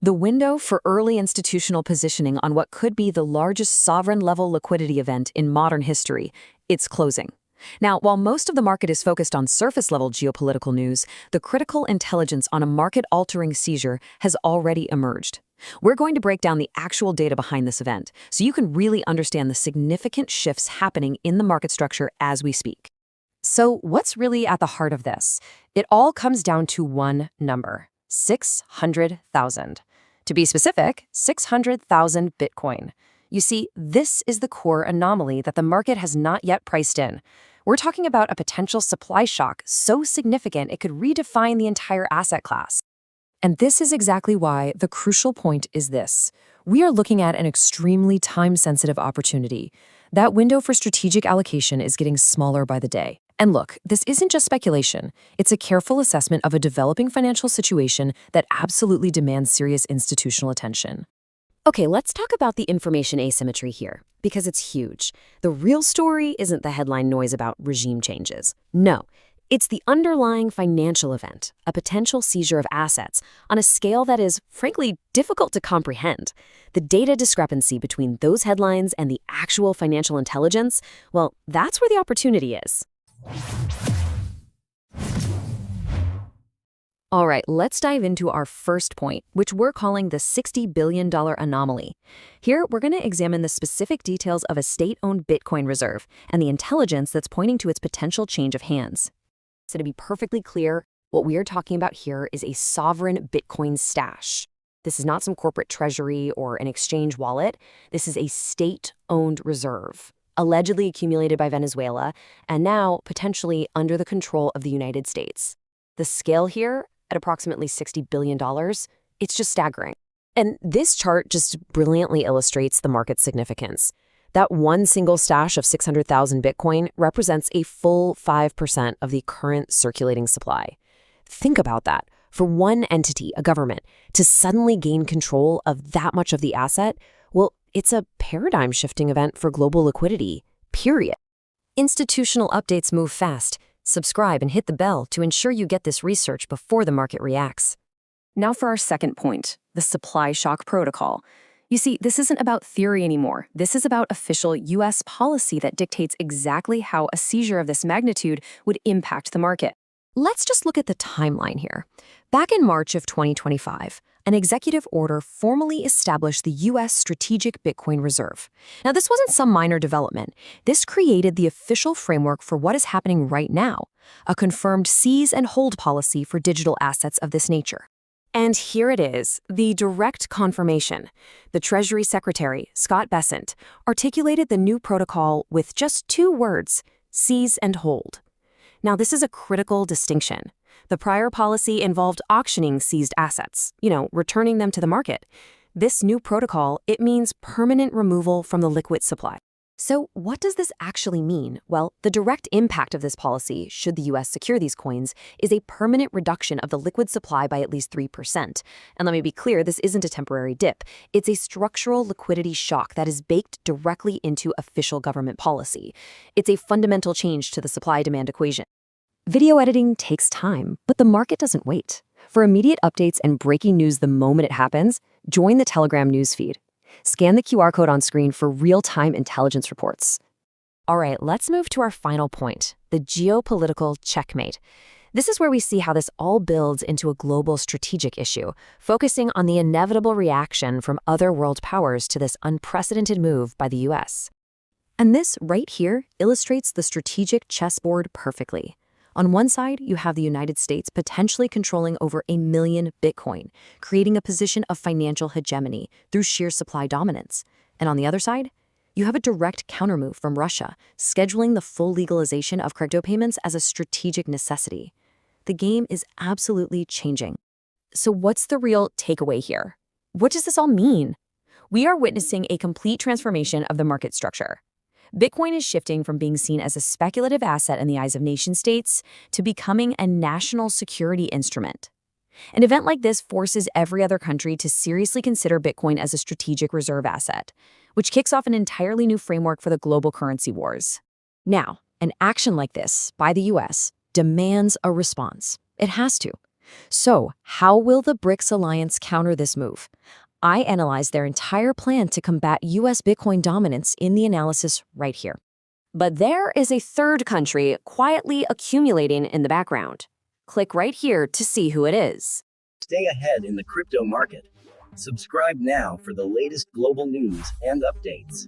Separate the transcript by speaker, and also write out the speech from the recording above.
Speaker 1: The window for early institutional positioning on what could be the largest sovereign-level liquidity event in modern history, it's closing. Now, while most of the market is focused on surface-level geopolitical news, the critical intelligence on a market-altering seizure has already emerged. We're going to break down the actual data behind this event, so you can really understand the significant shifts happening in the market structure as we speak.
Speaker 2: So what's really at the heart of this? It all comes down to one number, 600,000. To be specific, 600,000 Bitcoin. You see, this is the core anomaly that the market has not yet priced in. We're talking about a potential supply shock so significant it could redefine the entire asset class. And this is exactly why the crucial point is this. We are looking at an extremely time-sensitive opportunity. That window for strategic allocation is getting smaller by the day. And look, this isn't just speculation. It's a careful assessment of a developing financial situation that absolutely demands serious institutional attention.
Speaker 3: Okay, let's talk about the information asymmetry here, because it's huge. The real story isn't the headline noise about regime changes. No, it's the underlying financial event, a potential seizure of assets, on a scale that is, frankly, difficult to comprehend. The data discrepancy between those headlines and the actual financial intelligence, well, that's where the opportunity is. All right, let's dive into our first point, which we're calling the $60 billion anomaly. Here, we're going to examine the specific details of a state-owned Bitcoin reserve and the intelligence that's pointing to its potential change of hands. So to be perfectly clear, what we are talking about here is a sovereign Bitcoin stash. This is not some corporate treasury or an exchange wallet. This is a state-owned reserve, allegedly accumulated by Venezuela, and now potentially under the control of the United States. The scale here, at approximately $60 billion, it's just staggering. And this chart just brilliantly illustrates the market's significance. That one single stash of 600,000 Bitcoin represents a full 5% of the current circulating supply. Think about that. For one entity, a government, to suddenly gain control of that much of the asset, well, it's a paradigm-shifting event for global liquidity, period. Institutional updates move fast. Subscribe and hit the bell to ensure you get this research before the market reacts. Now for our second point, the supply shock protocol. You see, this isn't about theory anymore. This is about official U.S. policy that dictates exactly how a seizure of this magnitude would impact the market. Let's just look at the timeline here. Back in March of 2025, an executive order formally established the U.S. Strategic Bitcoin Reserve. Now, this wasn't some minor development. This created the official framework for what is happening right now, a confirmed seize and hold policy for digital assets of this nature. And here it is, the direct confirmation. The Treasury Secretary, Scott Bessent, articulated the new protocol with just 2 words, seize and hold. Now, this is a critical distinction. The prior policy involved auctioning seized assets, returning them to the market. This new protocol, it means permanent removal from the liquid supply. So what does this actually mean? Well, the direct impact of this policy, should the U.S. secure these coins, is a permanent reduction of the liquid supply by at least 3%. And let me be clear, this isn't a temporary dip. It's a structural liquidity shock that is baked directly into official government policy. It's a fundamental change to the supply-demand equation. Video editing takes time, but the market doesn't wait. For immediate updates and breaking news the moment it happens, join the Telegram newsfeed. Scan the QR code on screen for real-time intelligence reports. All right, let's move to our final point, the geopolitical checkmate. This is where we see how this all builds into a global strategic issue, focusing on the inevitable reaction from other world powers to this unprecedented move by the U.S. And this right here illustrates the strategic chessboard perfectly. On one side, you have the United States potentially controlling over 1 million Bitcoin, creating a position of financial hegemony through sheer supply dominance. And on the other side, you have a direct countermove from Russia, scheduling the full legalization of crypto payments as a strategic necessity. The game is absolutely changing. So what's the real takeaway here? What does this all mean? We are witnessing a complete transformation of the market structure. Bitcoin is shifting from being seen as a speculative asset in the eyes of nation-states to becoming a national security instrument. An event like this forces every other country to seriously consider Bitcoin as a strategic reserve asset, which kicks off an entirely new framework for the global currency wars. Now, an action like this by the U.S. demands a response. It has to. So, how will the BRICS alliance counter this move? I analyzed their entire plan to combat US Bitcoin dominance in the analysis right here. But there is a third country quietly accumulating in the background. Click right here to see who it is.
Speaker 4: Stay ahead in the crypto market. Subscribe now for the latest global news and updates.